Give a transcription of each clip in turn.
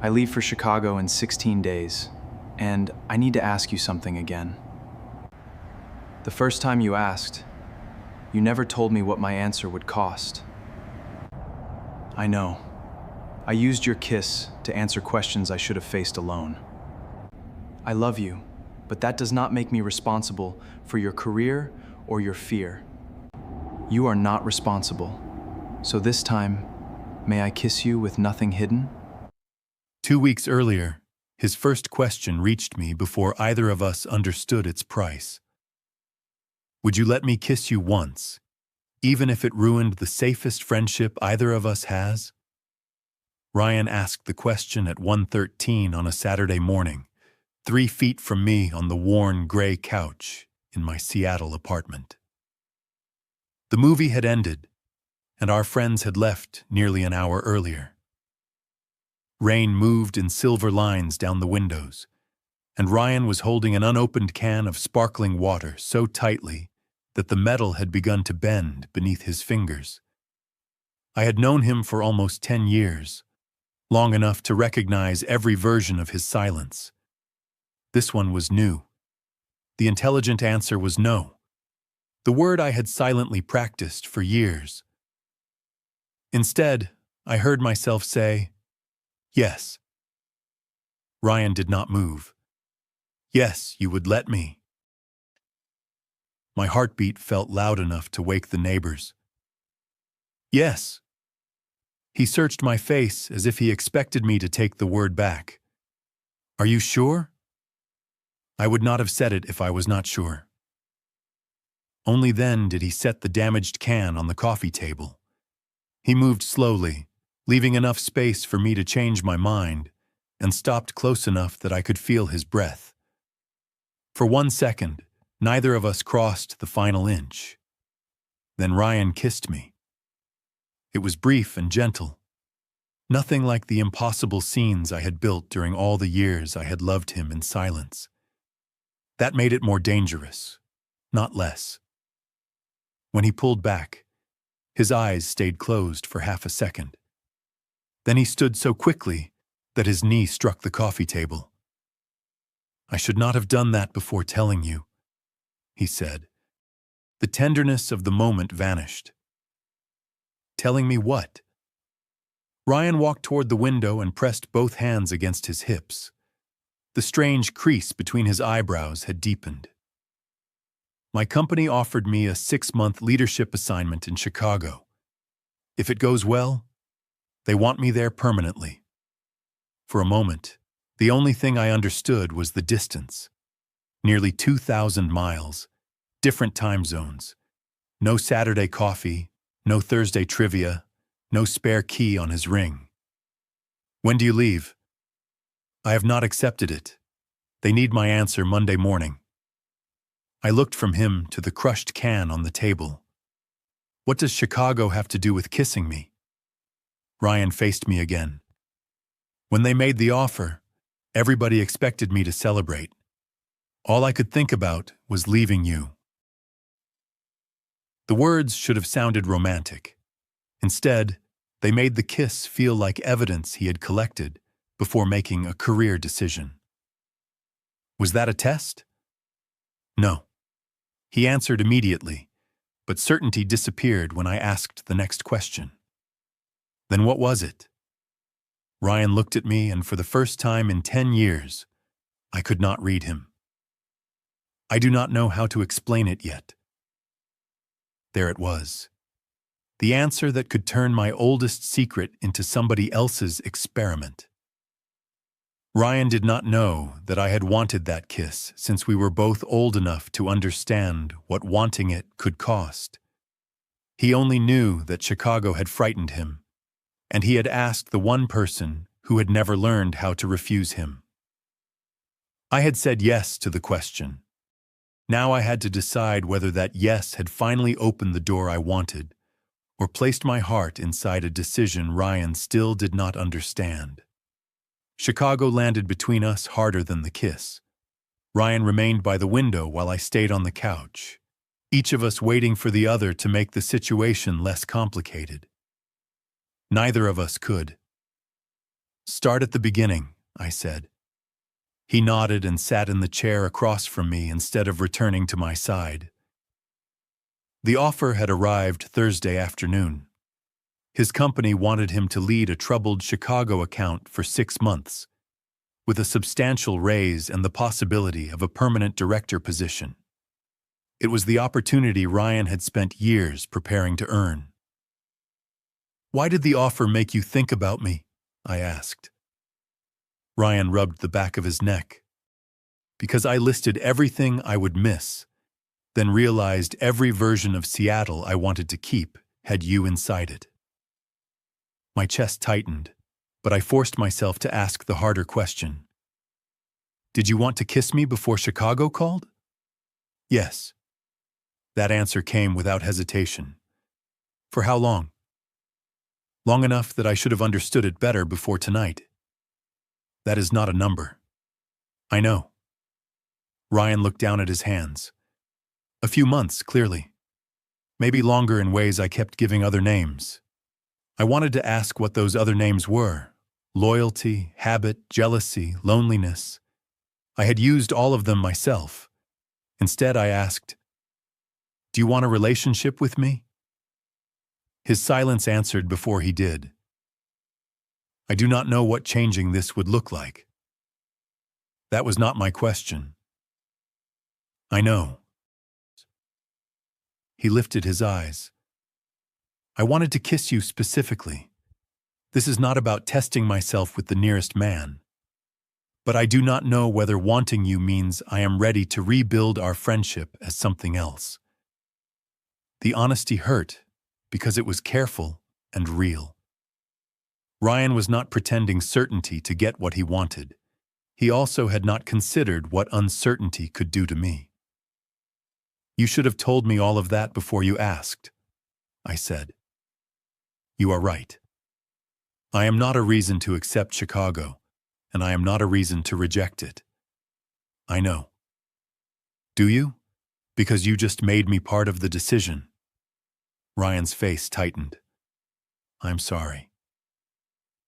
I leave for Chicago in 16 days, and I need to ask you something again. The first time you asked, you never told me what my answer would cost. I know. I used your kiss to answer questions I should have faced alone. I love you, but that does not make me responsible for your career or your fear. You are not responsible. So this time, may I kiss you with nothing hidden? 2 weeks earlier, his first question reached me before either of us understood its price. Would you let me kiss you once, even if it ruined the safest friendship either of us has? Ryan asked the question at 1:13 on a Saturday morning, 3 feet from me on the worn gray couch in my Seattle apartment. The movie had ended, and our friends had left nearly an hour earlier. Rain moved in silver lines down the windows, and Ryan was holding an unopened can of sparkling water so tightly that the metal had begun to bend beneath his fingers. I had known him for almost 10 years, long enough to recognize every version of his silence. This one was new. The intelligent answer was no, the word I had silently practiced for years. Instead, I heard myself say, yes. Ryan did not move. Yes, you would let me. My heartbeat felt loud enough to wake the neighbors. Yes. He searched my face as if he expected me to take the word back. Are you sure? I would not have said it if I was not sure. Only then did he set the damaged can on the coffee table. He moved slowly, leaving enough space for me to change my mind, and stopped close enough that I could feel his breath. For 1 second, neither of us crossed the final inch. Then Ryan kissed me. It was brief and gentle, nothing like the impossible scenes I had built during all the years I had loved him in silence. That made it more dangerous, not less. When he pulled back, his eyes stayed closed for half a second. Then he stood so quickly that his knee struck the coffee table. I should not have done that before telling you, he said. The tenderness of the moment vanished. Telling me what? Ryan walked toward the window and pressed both hands against his hips. The strange crease between his eyebrows had deepened. My company offered me a 6-month leadership assignment in Chicago. If it goes well, they want me there permanently. For a moment, the only thing I understood was the distance. Nearly 2,000 miles, different time zones, no Saturday coffee, no Thursday trivia, no spare key on his ring. When do you leave? I have not accepted it. They need my answer Monday morning. I looked from him to the crushed can on the table. What does Chicago have to do with kissing me? Ryan faced me again. When they made the offer, everybody expected me to celebrate. All I could think about was leaving you. The words should have sounded romantic. Instead, they made the kiss feel like evidence he had collected before making a career decision. Was that a test? No. He answered immediately, but certainty disappeared when I asked the next question. Then what was it? Ryan looked at me, and for the first time in 10 years, I could not read him. I do not know how to explain it yet. There it was. The answer that could turn my oldest secret into somebody else's experiment. Ryan did not know that I had wanted that kiss since we were both old enough to understand what wanting it could cost. He only knew that Chicago had frightened him, and he had asked the one person who had never learned how to refuse him. I had said yes to the question. Now I had to decide whether that yes had finally opened the door I wanted, or placed my heart inside a decision Ryan still did not understand. Chicago landed between us harder than the kiss. Ryan remained by the window while I stayed on the couch, each of us waiting for the other to make the situation less complicated. Neither of us could. Start at the beginning, I said. He nodded and sat in the chair across from me instead of returning to my side. The offer had arrived Thursday afternoon. His company wanted him to lead a troubled Chicago account for 6 months, with a substantial raise and the possibility of a permanent director position. It was the opportunity Ryan had spent years preparing to earn. Why did the offer make you think about me? I asked. Ryan rubbed the back of his neck. Because I listed everything I would miss, then realized every version of Seattle I wanted to keep had you inside it. My chest tightened, but I forced myself to ask the harder question. Did you want to kiss me before Chicago called? Yes. That answer came without hesitation. For how long? Long enough that I should have understood it better before tonight. That is not a number. I know. Ryan looked down at his hands. A few months, clearly. Maybe longer in ways I kept giving other names. I wanted to ask what those other names were. Loyalty, habit, jealousy, loneliness. I had used all of them myself. Instead, I asked, "Do you want a relationship with me?" His silence answered before he did. I do not know what changing this would look like. That was not my question. I know. He lifted his eyes. I wanted to kiss you specifically. This is not about testing myself with the nearest man. But I do not know whether wanting you means I am ready to rebuild our friendship as something else. The honesty hurt because it was careful and real. Ryan was not pretending certainty to get what he wanted. He also had not considered what uncertainty could do to me. You should have told me all of that before you asked, I said. You are right. I am not a reason to accept Chicago, and I am not a reason to reject it. I know. Do you? Because you just made me part of the decision. Ryan's face tightened. I'm sorry.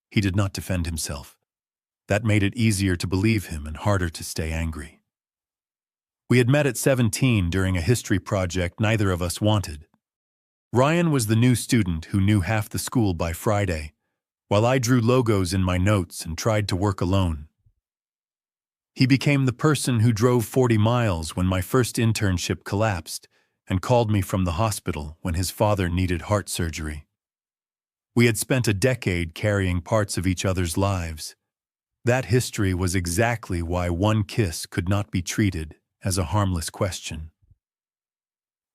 He did not defend himself. That made it easier to believe him and harder to stay angry. We had met at 17 during a history project neither of us wanted. Ryan was the new student who knew half the school by Friday, while I drew logos in my notes and tried to work alone. He became the person who drove 40 miles when my first internship collapsed and called me from the hospital when his father needed heart surgery. We had spent a decade carrying parts of each other's lives. That history was exactly why one kiss could not be treated as a harmless question.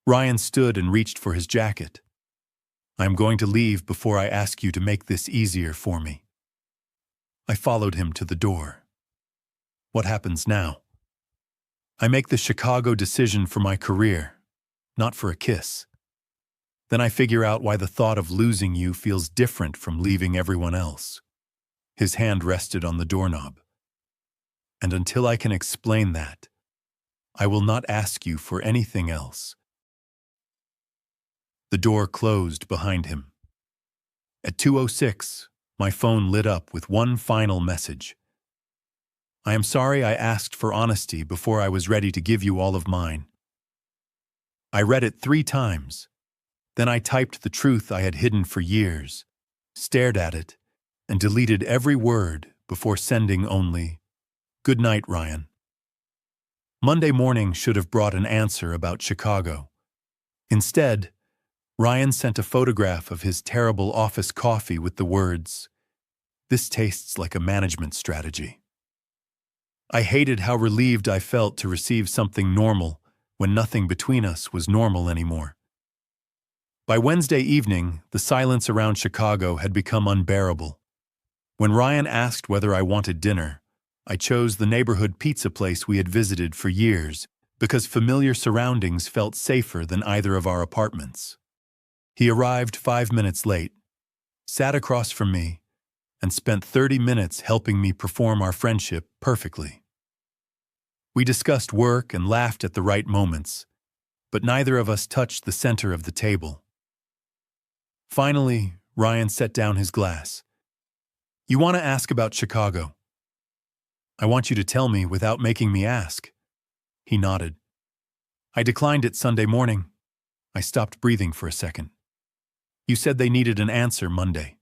Ryan stood and reached for his jacket. I am going to leave before I ask you to make this easier for me. I followed him to the door. What happens now? I make the Chicago decision for my career, not for a kiss. Then I figure out why the thought of losing you feels different from leaving everyone else. His hand rested on the doorknob. And until I can explain that, I will not ask you for anything else. The door closed behind him. At 2:06, my phone lit up with one final message. I am sorry I asked for honesty before I was ready to give you all of mine. I read it 3 times. Then I typed the truth I had hidden for years, stared at it, and deleted every word before sending only, "Good night, Ryan." Monday morning should have brought an answer about Chicago. Instead, Ryan sent a photograph of his terrible office coffee with the words, "This tastes like a management strategy." I hated how relieved I felt to receive something normal when nothing between us was normal anymore. By Wednesday evening, the silence around Chicago had become unbearable. When Ryan asked whether I wanted dinner, I chose the neighborhood pizza place we had visited for years because familiar surroundings felt safer than either of our apartments. He arrived 5 minutes late, sat across from me, and spent 30 minutes helping me perform our friendship perfectly. We discussed work and laughed at the right moments, but neither of us touched the center of the table. Finally, Ryan set down his glass. You want to ask about Chicago. I want you to tell me without making me ask. He nodded. I declined it Sunday morning. I stopped breathing for a second. You said they needed an answer Monday.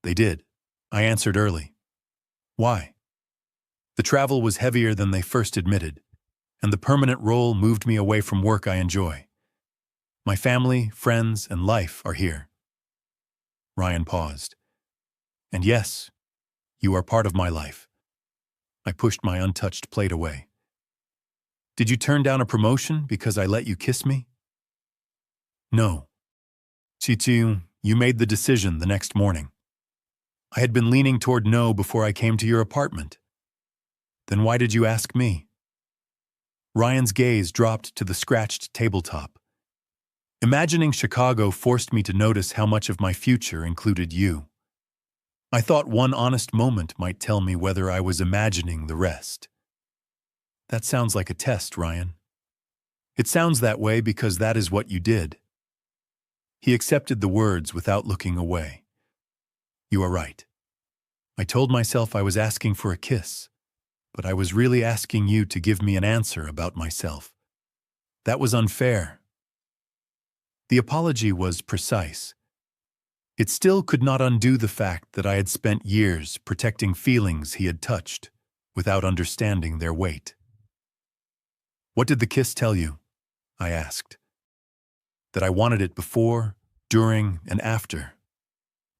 They did. I answered early. Why? The travel was heavier than they first admitted, and the permanent role moved me away from work I enjoy. My family, friends, and life are here. Ryan paused. And yes, you are part of my life. I pushed my untouched plate away. Did you turn down a promotion because I let you kiss me? No. Chichu, you made the decision the next morning. I had been leaning toward no before I came to your apartment. Then why did you ask me? Ryan's gaze dropped to the scratched tabletop. Imagining Chicago forced me to notice how much of my future included you. I thought one honest moment might tell me whether I was imagining the rest. That sounds like a test, Ryan. It sounds that way because that is what you did. He accepted the words without looking away. You are right. I told myself I was asking for a kiss, but I was really asking you to give me an answer about myself. That was unfair. The apology was precise. It still could not undo the fact that I had spent years protecting feelings he had touched without understanding their weight. What did the kiss tell you? I asked. That I wanted it before, during, and after.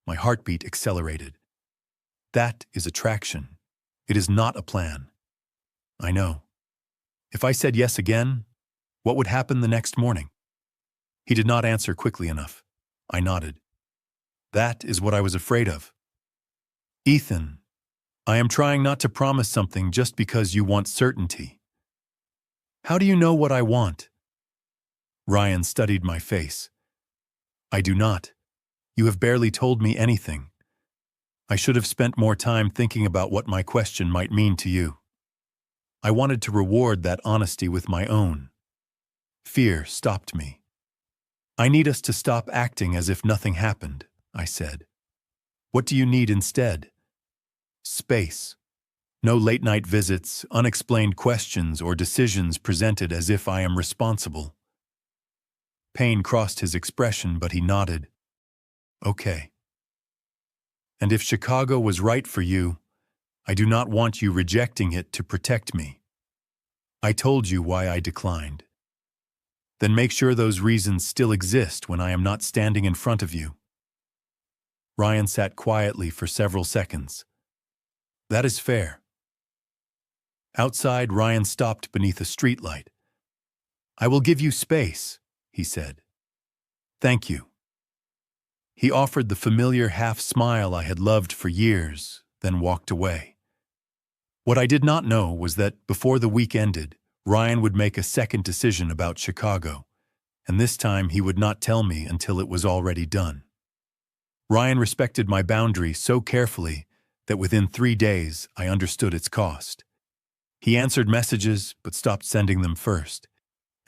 My heartbeat accelerated. That is attraction. It is not a plan. I know. If I said yes again, what would happen the next morning? He did not answer quickly enough. I nodded. That is what I was afraid of. Ethan, I am trying not to promise something just because you want certainty. How do you know what I want? Ryan studied my face. I do not. You have barely told me anything. I should have spent more time thinking about what my question might mean to you. I wanted to reward that honesty with my own. Fear stopped me. I need us to stop acting as if nothing happened, I said. What do you need instead? Space. No late-night visits, unexplained questions, or decisions presented as if I am responsible. Pain crossed his expression, but he nodded. Okay. And if Chicago was right for you, I do not want you rejecting it to protect me. I told you why I declined. Then make sure those reasons still exist when I am not standing in front of you. Ryan sat quietly for several seconds. That is fair. Outside, Ryan stopped beneath a streetlight. I will give you space, he said. Thank you. He offered the familiar half-smile I had loved for years, then walked away. What I did not know was that before the week ended, Ryan would make a second decision about Chicago, and this time he would not tell me until it was already done. Ryan respected my boundary so carefully that within 3 days I understood its cost. He answered messages but stopped sending them first,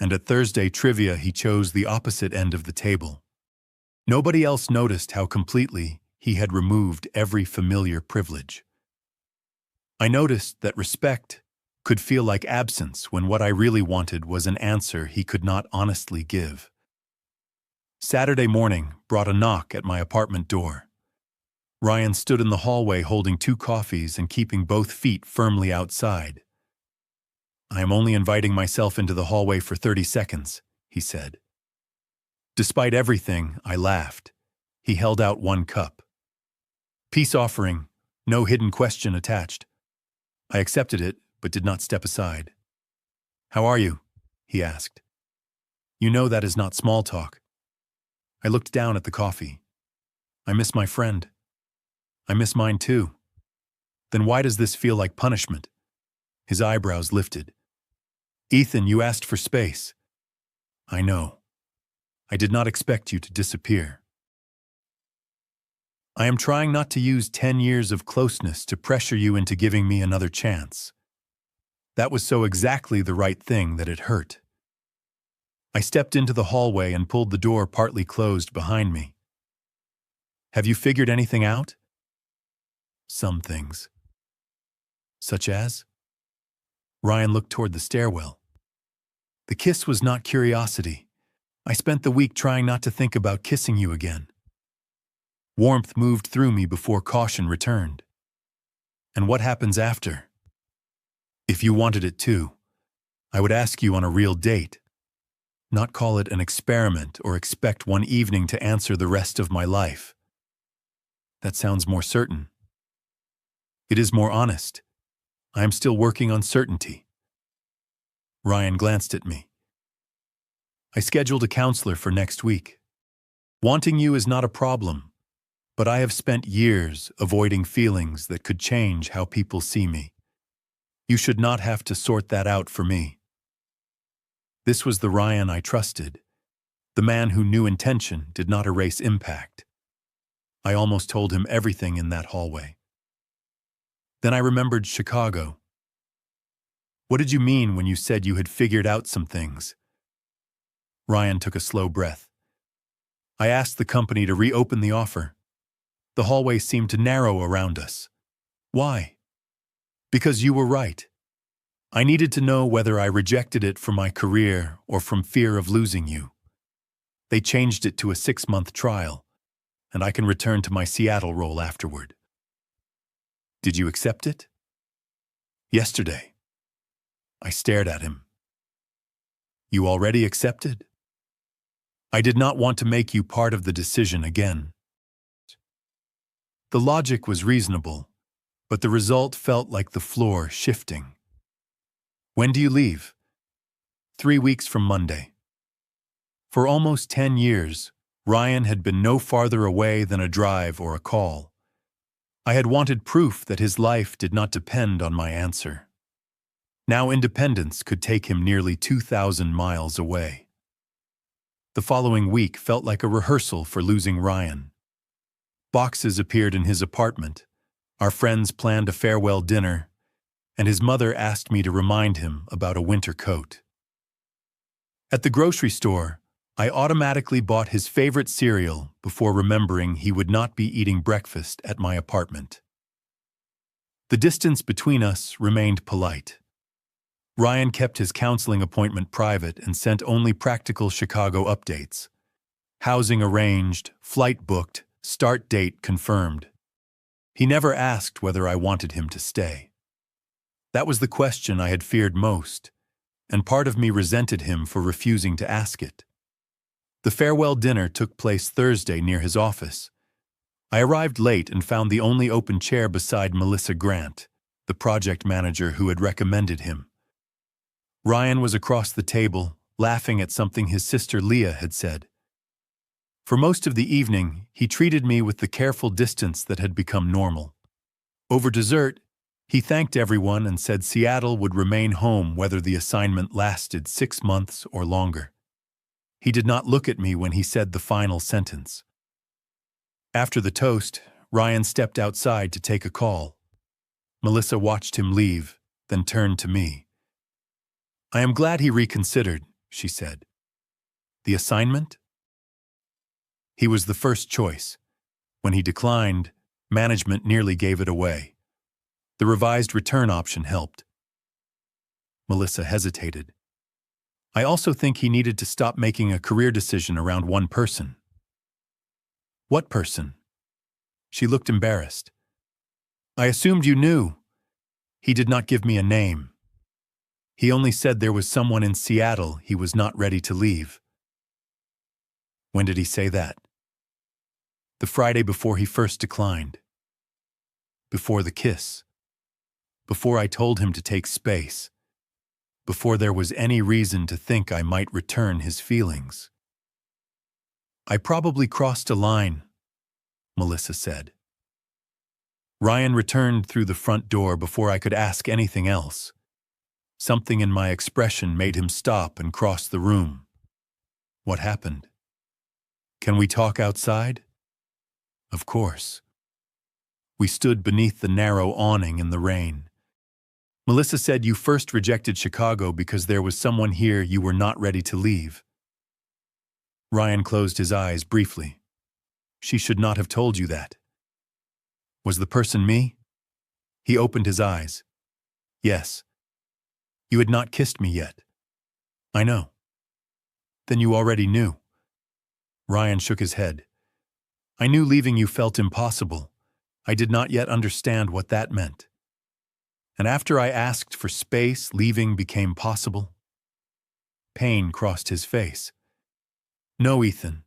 and at Thursday trivia he chose the opposite end of the table. Nobody else noticed how completely he had removed every familiar privilege. I noticed that respect could feel like absence when what I really wanted was an answer he could not honestly give. Saturday morning brought a knock at my apartment door. Ryan stood in the hallway holding 2 coffees and keeping both feet firmly outside. I am only inviting myself into the hallway for 30 seconds, he said. Despite everything, I laughed. He held out 1 cup. Peace offering, no hidden question attached. I accepted it, but did not step aside. How are you? He asked. You know that is not small talk. I looked down at the coffee. I miss my friend. I miss mine too. Then why does this feel like punishment? His eyebrows lifted. Ethan, you asked for space. I know. I did not expect you to disappear. I am trying not to use 10 years of closeness to pressure you into giving me another chance. That was so exactly the right thing that it hurt. I stepped into the hallway and pulled the door partly closed behind me. Have you figured anything out? Some things. Such as? Ryan looked toward the stairwell. The kiss was not curiosity. I spent the week trying not to think about kissing you again. Warmth moved through me before caution returned. And what happens after? If you wanted it too, I would ask you on a real date, not call it an experiment or expect one evening to answer the rest of my life. That sounds more certain. It is more honest. I am still working on certainty. Ryan glanced at me. I scheduled a counselor for next week. Wanting you is not a problem, but I have spent years avoiding feelings that could change how people see me. You should not have to sort that out for me. This was the Ryan I trusted, the man who knew intention did not erase impact. I almost told him everything in that hallway. Then I remembered Chicago. What did you mean when you said you had figured out some things? Ryan took a slow breath. I asked the company to reopen the offer. The hallway seemed to narrow around us. Why? Because you were right. I needed to know whether I rejected it for my career or from fear of losing you. They changed it to a 6-month trial, and I can return to my Seattle role afterward. Did you accept it? Yesterday. I stared at him. You already accepted? I did not want to make you part of the decision again. The logic was reasonable, but the result felt like the floor shifting. When do you leave? 3 weeks from Monday. For almost 10 years, Ryan had been no farther away than a drive or a call. I had wanted proof that his life did not depend on my answer. Now independence could take him nearly 2,000 miles away. The following week felt like a rehearsal for losing Ryan. Boxes appeared in his apartment. Our friends planned a farewell dinner, and his mother asked me to remind him about a winter coat. At the grocery store, I automatically bought his favorite cereal before remembering he would not be eating breakfast at my apartment. The distance between us remained polite. Ryan kept his counseling appointment private and sent only practical Chicago updates. Housing arranged, flight booked, start date confirmed. He never asked whether I wanted him to stay. That was the question I had feared most, and part of me resented him for refusing to ask it. The farewell dinner took place Thursday near his office. I arrived late and found the only open chair beside Melissa Grant, the project manager who had recommended him. Ryan was across the table, laughing at something his sister Leah had said. For most of the evening, he treated me with the careful distance that had become normal. Over dessert, he thanked everyone and said Seattle would remain home whether the assignment lasted 6 months or longer. He did not look at me when he said the final sentence. After the toast, Ryan stepped outside to take a call. Melissa watched him leave, then turned to me. I am glad he reconsidered, she said. The assignment? He was the first choice. When he declined, management nearly gave it away. The revised return option helped. Melissa hesitated. I also think he needed to stop making a career decision around one person. What person? She looked embarrassed. I assumed you knew. He did not give me a name. He only said there was someone in Seattle he was not ready to leave. When did he say that? The Friday before he first declined. Before the kiss. Before I told him to take space. Before there was any reason to think I might return his feelings. I probably crossed a line, Melissa said. Ryan returned through the front door before I could ask anything else. Something in my expression made him stop and cross the room. What happened? Can we talk outside? Of course. We stood beneath the narrow awning in the rain. Melissa said you first rejected Chicago because there was someone here you were not ready to leave. Ryan closed his eyes briefly. She should not have told you that. Was the person me? He opened his eyes. Yes. You had not kissed me yet. I know. Then you already knew. Ryan shook his head. I knew leaving you felt impossible. I did not yet understand what that meant. And after I asked for space, leaving became possible. Pain crossed his face. No, Ethan.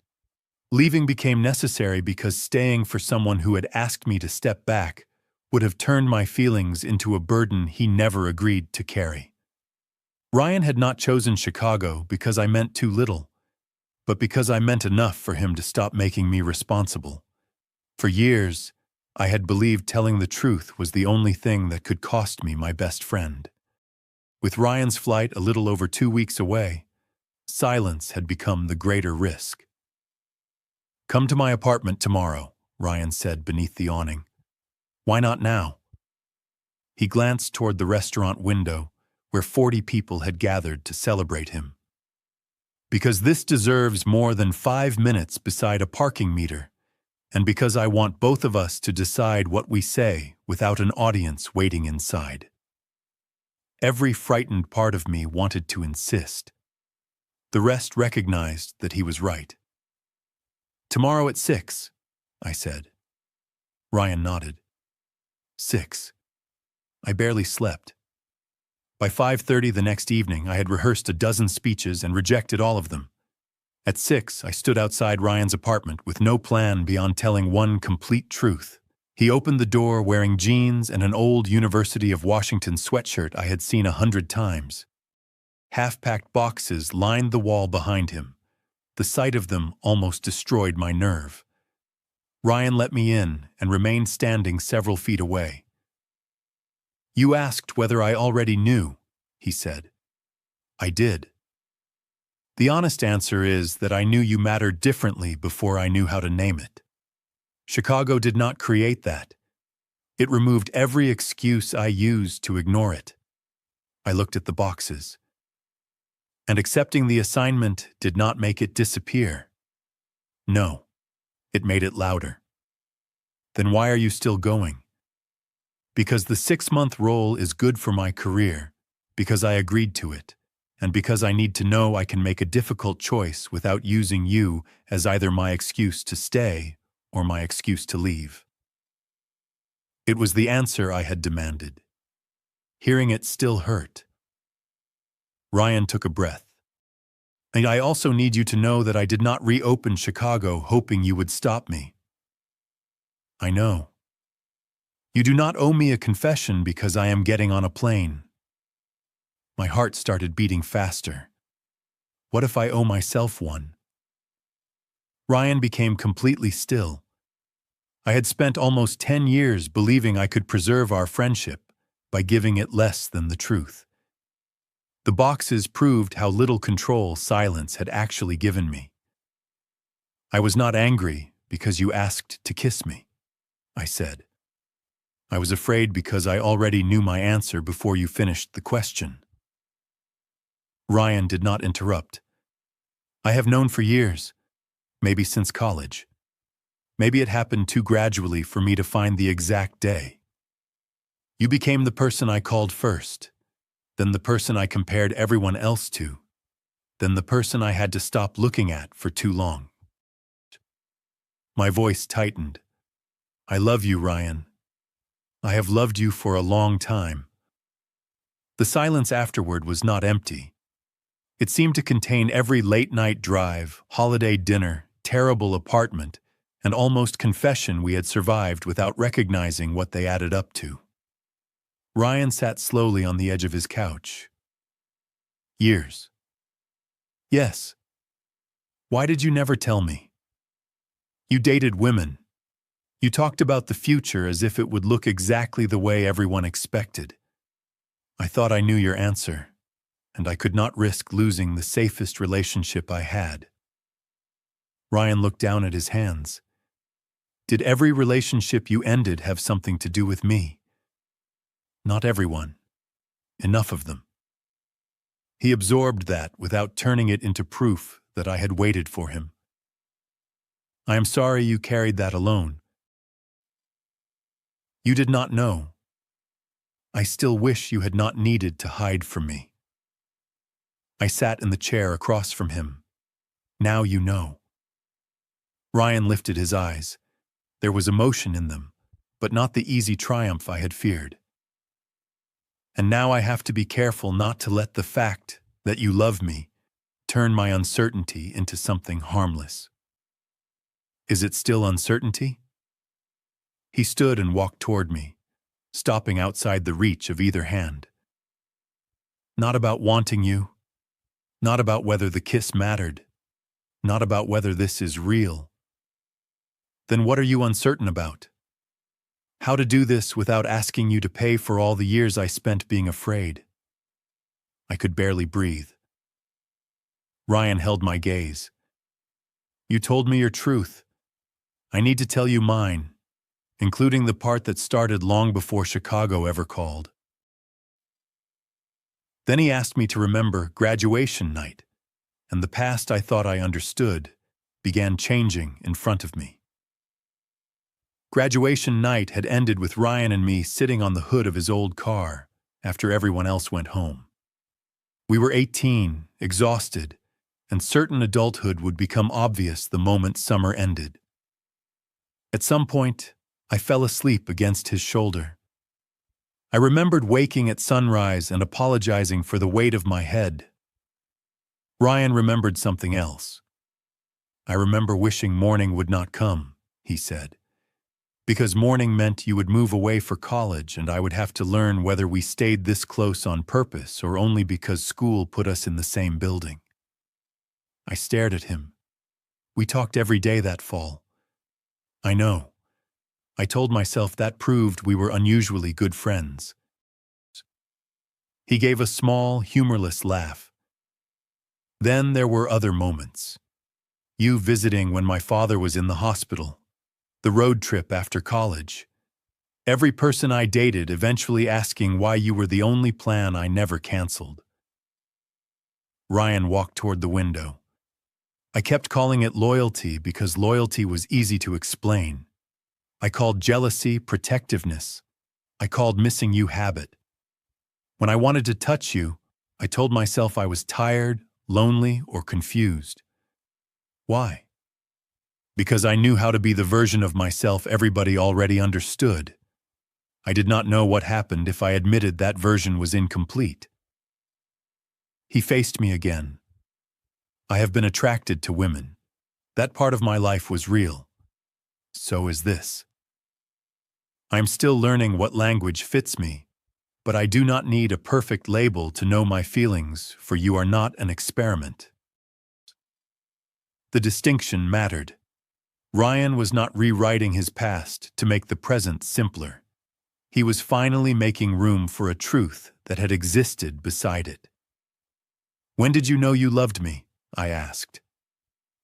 Leaving became necessary because staying for someone who had asked me to step back would have turned my feelings into a burden he never agreed to carry. Ryan had not chosen Chicago because I meant too little, but because I meant enough for him to stop making me responsible. For years, I had believed telling the truth was the only thing that could cost me my best friend. With Ryan's flight a little over 2 weeks away, silence had become the greater risk. Come to my apartment tomorrow, Ryan said beneath the awning. Why not now? He glanced toward the restaurant window, where 40 people had gathered to celebrate him. Because this deserves more than 5 minutes beside a parking meter, and because I want both of us to decide what we say without an audience waiting inside. Every frightened part of me wanted to insist. The rest recognized that he was right. Tomorrow at 6, I said. Ryan nodded. 6. I barely slept. By 5:30 the next evening, I had rehearsed a dozen speeches and rejected all of them. At 6, I stood outside Ryan's apartment with no plan beyond telling one complete truth. He opened the door wearing jeans and an old University of Washington sweatshirt I had seen 100 times. Half-packed boxes lined the wall behind him. The sight of them almost destroyed my nerve. Ryan let me in and remained standing several feet away. You asked whether I already knew, he said. I did. The honest answer is that I knew you mattered differently before I knew how to name it. Chicago did not create that. It removed every excuse I used to ignore it. I looked at the boxes. And accepting the assignment did not make it disappear. No, it made it louder. Then why are you still going? Because the 6-month role is good for my career, because I agreed to it, and because I need to know I can make a difficult choice without using you as either my excuse to stay or my excuse to leave. It was the answer I had demanded. Hearing it still hurt. Ryan took a breath. And I also need you to know that I did not reopen Chicago hoping you would stop me. I know. You do not owe me a confession because I am getting on a plane. My heart started beating faster. What if I owe myself one? Ryan became completely still. I had spent almost 10 years believing I could preserve our friendship by giving it less than the truth. The boxes proved how little control silence had actually given me. I was not angry because you asked to kiss me, I said. I was afraid because I already knew my answer before you finished the question. Ryan did not interrupt. I have known for years, maybe since college. Maybe it happened too gradually for me to find the exact day. You became the person I called first, then the person I compared everyone else to, then the person I had to stop looking at for too long. My voice tightened. I love you, Ryan. I have loved you for a long time. The silence afterward was not empty. It seemed to contain every late-night drive, holiday dinner, terrible apartment, and almost confession we had survived without recognizing what they added up to. Ryan sat slowly on the edge of his couch. Years. Yes. Why did you never tell me? You dated women. You talked about the future as if it would look exactly the way everyone expected. I thought I knew your answer, and I could not risk losing the safest relationship I had. Ryan looked down at his hands. Did every relationship you ended have something to do with me? Not everyone. Enough of them. He absorbed that without turning it into proof that I had waited for him. I am sorry you carried that alone. You did not know. I still wish you had not needed to hide from me. I sat in the chair across from him. Now you know. Ryan lifted his eyes. There was emotion in them, but not the easy triumph I had feared. And now I have to be careful not to let the fact that you love me turn my uncertainty into something harmless. Is it still uncertainty? He stood and walked toward me, stopping outside the reach of either hand. Not about wanting you, not about whether the kiss mattered, not about whether this is real. Then what are you uncertain about? How to do this without asking you to pay for all the years I spent being afraid? I could barely breathe. Ryan held my gaze. You told me your truth. I need to tell you mine, including the part that started long before Chicago ever called. Then he asked me to remember graduation night, and the past I thought I understood began changing in front of me. Graduation night had ended with Ryan and me sitting on the hood of his old car after everyone else went home. We were 18, exhausted, and certain adulthood would become obvious the moment summer ended. At some point, I fell asleep against his shoulder. I remembered waking at sunrise and apologizing for the weight of my head. Ryan remembered something else. I remember wishing morning would not come, he said, because morning meant you would move away for college and I would have to learn whether we stayed this close on purpose or only because school put us in the same building. I stared at him. We talked every day that fall. I know. I told myself that proved we were unusually good friends. He gave a small, humorless laugh. Then there were other moments. You visiting when my father was in the hospital. The road trip after college. Every person I dated eventually asking why you were the only plan I never canceled. Ryan walked toward the window. I kept calling it loyalty because loyalty was easy to explain. I called jealousy protectiveness. I called missing you habit. When I wanted to touch you, I told myself I was tired, lonely, or confused. Why? Because I knew how to be the version of myself everybody already understood. I did not know what happened if I admitted that version was incomplete. He faced me again. I have been attracted to women. That part of my life was real. So is this. I am still learning what language fits me, but I do not need a perfect label to know my feelings, for you are not an experiment. The distinction mattered. Ryan was not rewriting his past to make the present simpler. He was finally making room for a truth that had existed beside it. When did you know you loved me? I asked.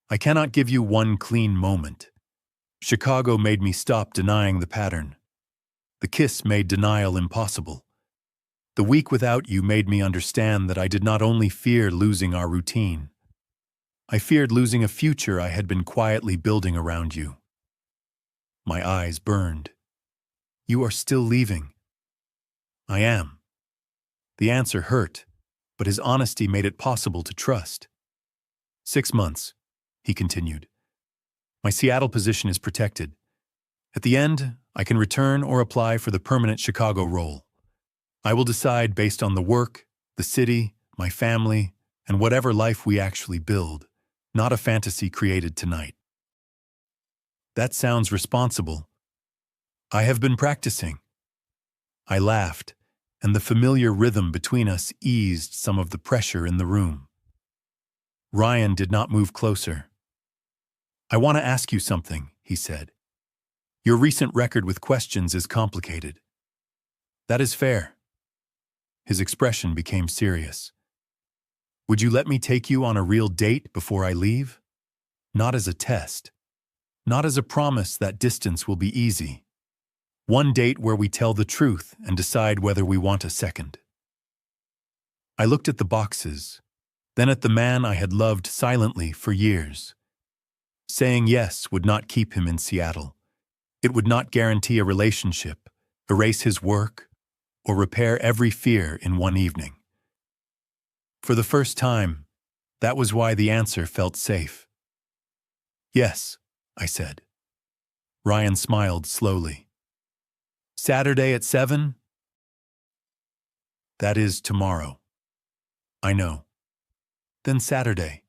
I cannot give you one clean moment. Chicago made me stop denying the pattern. The kiss made denial impossible. The week without you made me understand that I did not only fear losing our routine. I feared losing a future I had been quietly building around you. My eyes burned. You are still leaving. I am. The answer hurt, but his honesty made it possible to trust. 6 months, he continued. My Seattle position is protected. At the end, I can return or apply for the permanent Chicago role. I will decide based on the work, the city, my family, and whatever life we actually build, not a fantasy created tonight. That sounds responsible. I have been practicing. I laughed, and the familiar rhythm between us eased some of the pressure in the room. Ryan did not move closer. I want to ask you something, he said. Your recent record with questions is complicated. That is fair. His expression became serious. Would you let me take you on a real date before I leave? Not as a test. Not as a promise that distance will be easy. One date where we tell the truth and decide whether we want a second. I looked at the boxes, then at the man I had loved silently for years. Saying yes would not keep him in Seattle. It would not guarantee a relationship, erase his work, or repair every fear in one evening. For the first time, that was why the answer felt safe. Yes, I said. Ryan smiled slowly. Saturday at 7? That is tomorrow. I know. Then Saturday.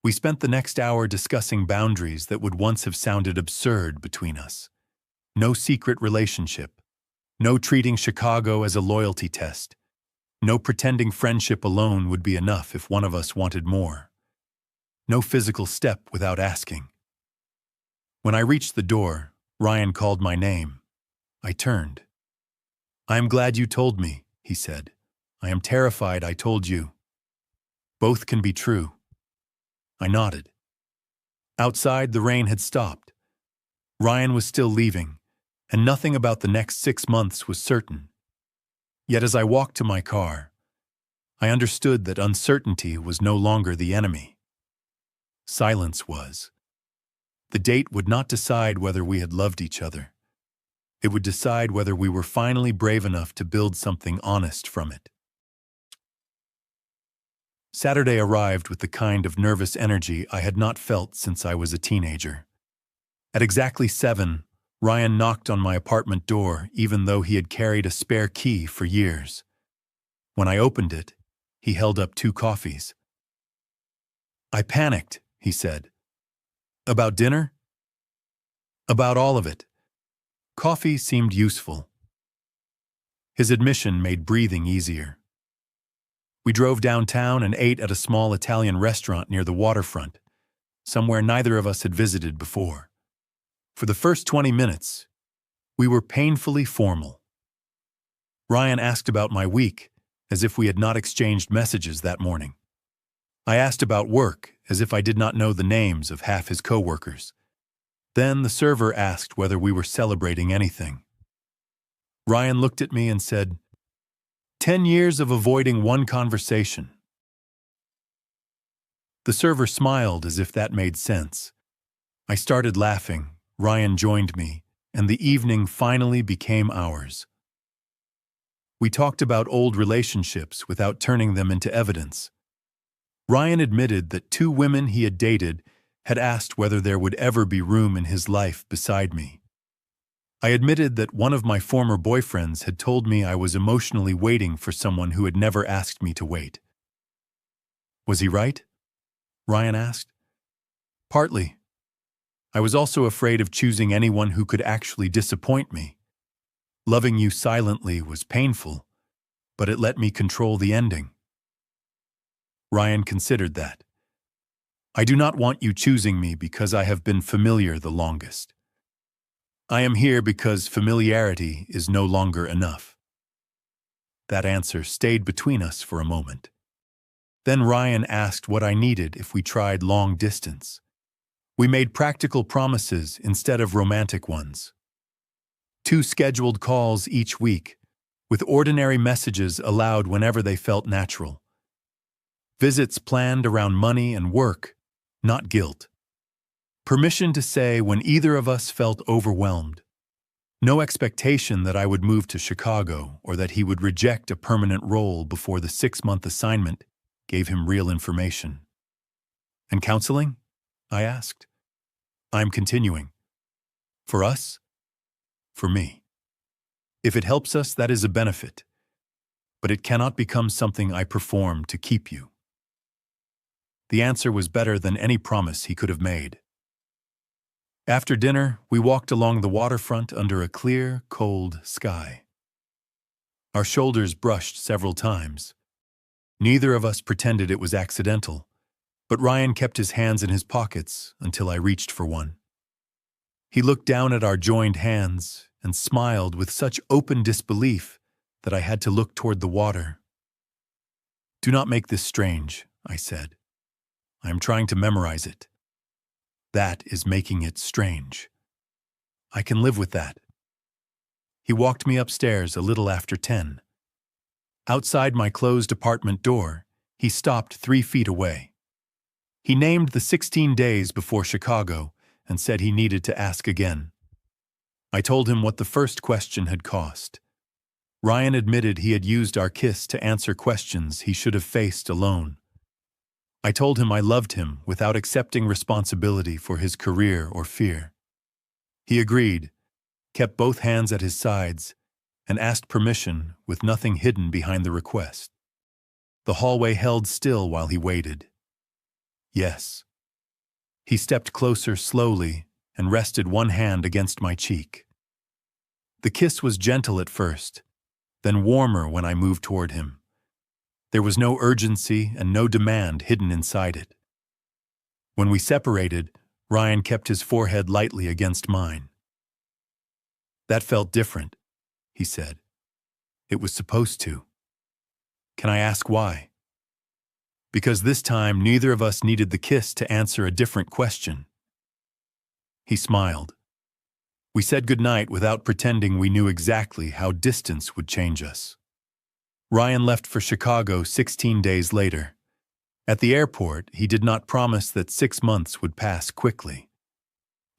We spent the next hour discussing boundaries that would once have sounded absurd between us. No secret relationship. No treating Chicago as a loyalty test. No pretending friendship alone would be enough if one of us wanted more. No physical step without asking. When I reached the door, Ryan called my name. I turned. I am glad you told me, he said. I am terrified I told you. Both can be true. I nodded. Outside, the rain had stopped. Ryan was still leaving, and nothing about the next 6 months was certain. Yet as I walked to my car, I understood that uncertainty was no longer the enemy. Silence was. The date would not decide whether we had loved each other. It would decide whether we were finally brave enough to build something honest from it. Saturday arrived with the kind of nervous energy I had not felt since I was a teenager. At exactly 7, Ryan knocked on my apartment door even though he had carried a spare key for years. When I opened it, he held up 2 coffees. I panicked, he said. About dinner? About all of it. Coffee seemed useful. His admission made breathing easier. We drove downtown and ate at a small Italian restaurant near the waterfront, somewhere neither of us had visited before. For the first 20 minutes, we were painfully formal. Ryan asked about my week, as if we had not exchanged messages that morning. I asked about work, as if I did not know the names of half his coworkers. Then the server asked whether we were celebrating anything. Ryan looked at me and said, 10 years of avoiding one conversation. The server smiled as if that made sense. I started laughing, Ryan joined me, and the evening finally became ours. We talked about old relationships without turning them into evidence. Ryan admitted that 2 women he had dated had asked whether there would ever be room in his life beside me. I admitted that one of my former boyfriends had told me I was emotionally waiting for someone who had never asked me to wait. Was he right? Ryan asked. Partly. I was also afraid of choosing anyone who could actually disappoint me. Loving you silently was painful, but it let me control the ending. Ryan considered that. I do not want you choosing me because I have been familiar the longest. I am here because familiarity is no longer enough. That answer stayed between us for a moment. Then Ryan asked what I needed if we tried long distance. We made practical promises instead of romantic ones. 2 scheduled calls each week, with ordinary messages allowed whenever they felt natural. Visits planned around money and work, not guilt. Permission to say when either of us felt overwhelmed. No expectation that I would move to Chicago or that he would reject a permanent role before the 6-month assignment gave him real information. And counseling? I asked. I'm continuing. For us? For me. If it helps us, that is a benefit. But it cannot become something I perform to keep you. The answer was better than any promise he could have made. After dinner, we walked along the waterfront under a clear, cold sky. Our shoulders brushed several times. Neither of us pretended it was accidental, but Ryan kept his hands in his pockets until I reached for one. He looked down at our joined hands and smiled with such open disbelief that I had to look toward the water. Do not make this strange, I said. I am trying to memorize it. That is making it strange. I can live with that. He walked me upstairs a little after 10. Outside my closed apartment door, he stopped 3 feet away. He named the 16 days before Chicago and said he needed to ask again. I told him what the first question had cost. Ryan admitted he had used our kiss to answer questions he should have faced alone. I told him I loved him without accepting responsibility for his career or fear. He agreed, kept both hands at his sides, and asked permission with nothing hidden behind the request. The hallway held still while he waited. Yes. He stepped closer slowly and rested one hand against my cheek. The kiss was gentle at first, then warmer when I moved toward him. There was no urgency and no demand hidden inside it. When we separated, Ryan kept his forehead lightly against mine. "That felt different," he said. "It was supposed to." "Can I ask why?" "Because this time neither of us needed the kiss to answer a different question." He smiled. We said goodnight without pretending we knew exactly how distance would change us. Ryan left for Chicago 16 days later. At the airport, he did not promise that 6 months would pass quickly.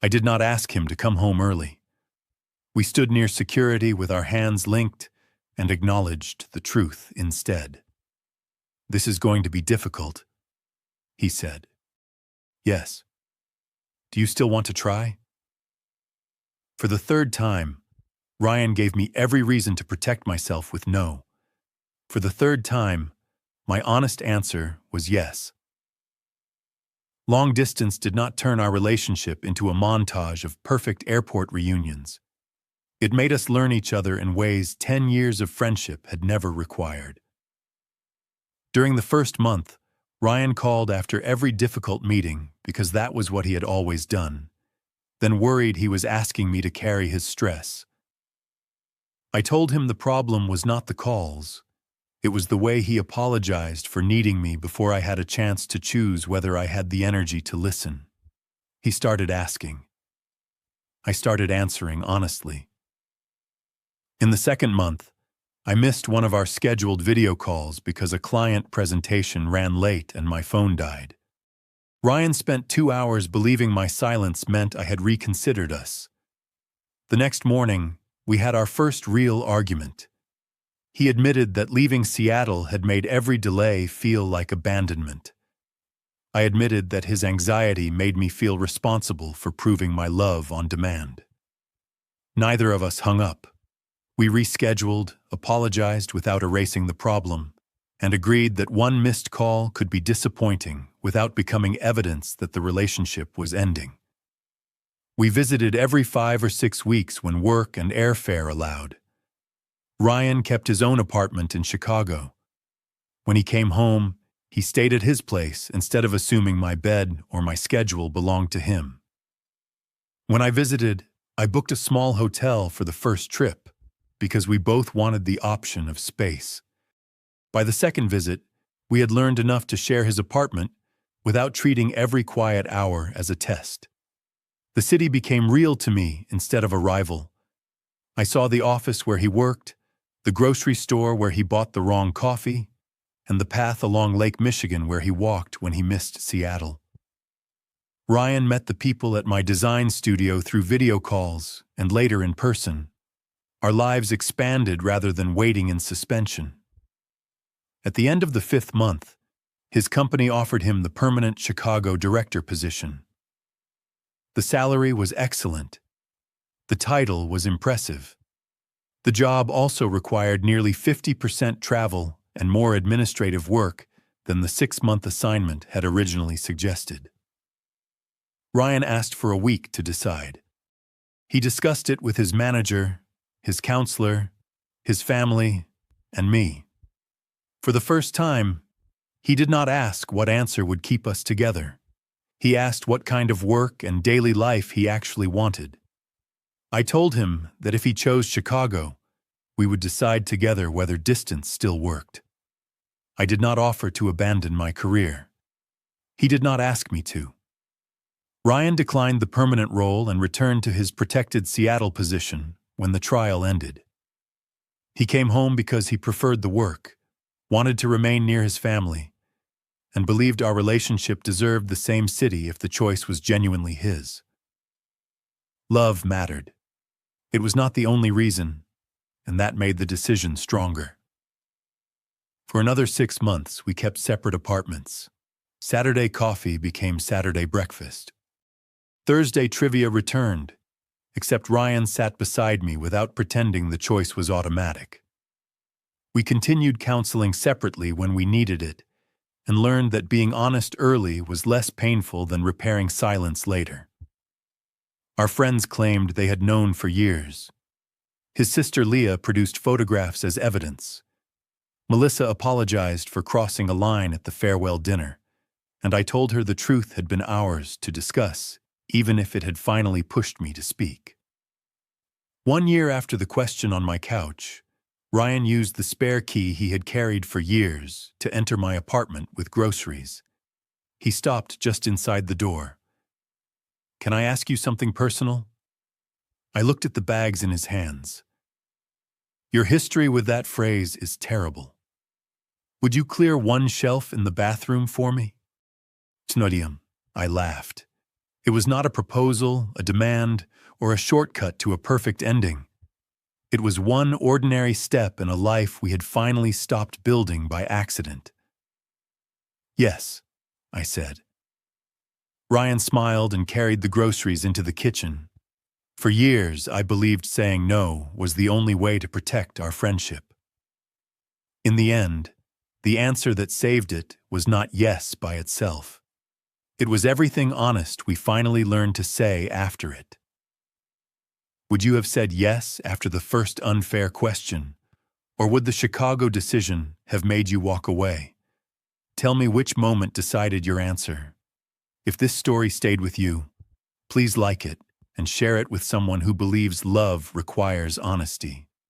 I did not ask him to come home early. We stood near security with our hands linked and acknowledged the truth instead. "This is going to be difficult," he said. "Yes. Do you still want to try?" For the third time, Ryan gave me every reason to protect myself with no. For the third time, my honest answer was yes. Long distance did not turn our relationship into a montage of perfect airport reunions. It made us learn each other in ways 10 years of friendship had never required. During the first month, Ryan called after every difficult meeting because that was what he had always done, then worried he was asking me to carry his stress. I told him the problem was not the calls. It was the way he apologized for needing me before I had a chance to choose whether I had the energy to listen. He started asking. I started answering honestly. In the second month, I missed one of our scheduled video calls because a client presentation ran late and my phone died. Ryan spent 2 hours believing my silence meant I had reconsidered us. The next morning, we had our first real argument. He admitted that leaving Seattle had made every delay feel like abandonment. I admitted that his anxiety made me feel responsible for proving my love on demand. Neither of us hung up. We rescheduled, apologized without erasing the problem, and agreed that one missed call could be disappointing without becoming evidence that the relationship was ending. We visited every 5 or 6 weeks when work and airfare allowed. Ryan kept his own apartment in Chicago. When he came home, he stayed at his place instead of assuming my bed or my schedule belonged to him. When I visited, I booked a small hotel for the first trip because we both wanted the option of space. By the second visit, we had learned enough to share his apartment without treating every quiet hour as a test. The city became real to me instead of a rival. I saw the office where he worked, the grocery store where he bought the wrong coffee, and the path along Lake Michigan where he walked when he missed Seattle. Ryan met the people at my design studio through video calls and later in person. Our lives expanded rather than waiting in suspension. At the end of the 5th month, his company offered him the permanent Chicago director position. The salary was excellent. The title was impressive. The job also required nearly 50% travel and more administrative work than the 6-month assignment had originally suggested. Ryan asked for a week to decide. He discussed it with his manager, his counselor, his family, and me. For the first time, he did not ask what answer would keep us together. He asked what kind of work and daily life he actually wanted. I told him that if he chose Chicago, we would decide together whether distance still worked. I did not offer to abandon my career. He did not ask me to. Ryan declined the permanent role and returned to his protected Seattle position when the trial ended. He came home because he preferred the work, wanted to remain near his family, and believed our relationship deserved the same city if the choice was genuinely his. Love mattered. It was not the only reason, and that made the decision stronger. For another 6 months, we kept separate apartments. Saturday coffee became Saturday breakfast. Thursday trivia returned, except Ryan sat beside me without pretending the choice was automatic. We continued counseling separately when we needed it, and learned that being honest early was less painful than repairing silence later. Our friends claimed they had known for years. His sister Leah produced photographs as evidence. Melissa apologized for crossing a line at the farewell dinner, and I told her the truth had been ours to discuss, even if it had finally pushed me to speak. 1 year after the question on my couch, Ryan used the spare key he had carried for years to enter my apartment with groceries. He stopped just inside the door. "Can I ask you something personal?" I looked at the bags in his hands. "Your history with that phrase is terrible. Would you clear one shelf in the bathroom for me?" "Snodium," I laughed. It was not a proposal, a demand, or a shortcut to a perfect ending. It was one ordinary step in a life we had finally stopped building by accident. "Yes," I said. Ryan smiled and carried the groceries into the kitchen. For years, I believed saying no was the only way to protect our friendship. In the end, the answer that saved it was not yes by itself. It was everything honest we finally learned to say after it. Would you have said yes after the first unfair question, or would the Chicago decision have made you walk away? Tell me which moment decided your answer. If this story stayed with you, please like it and share it with someone who believes love requires honesty.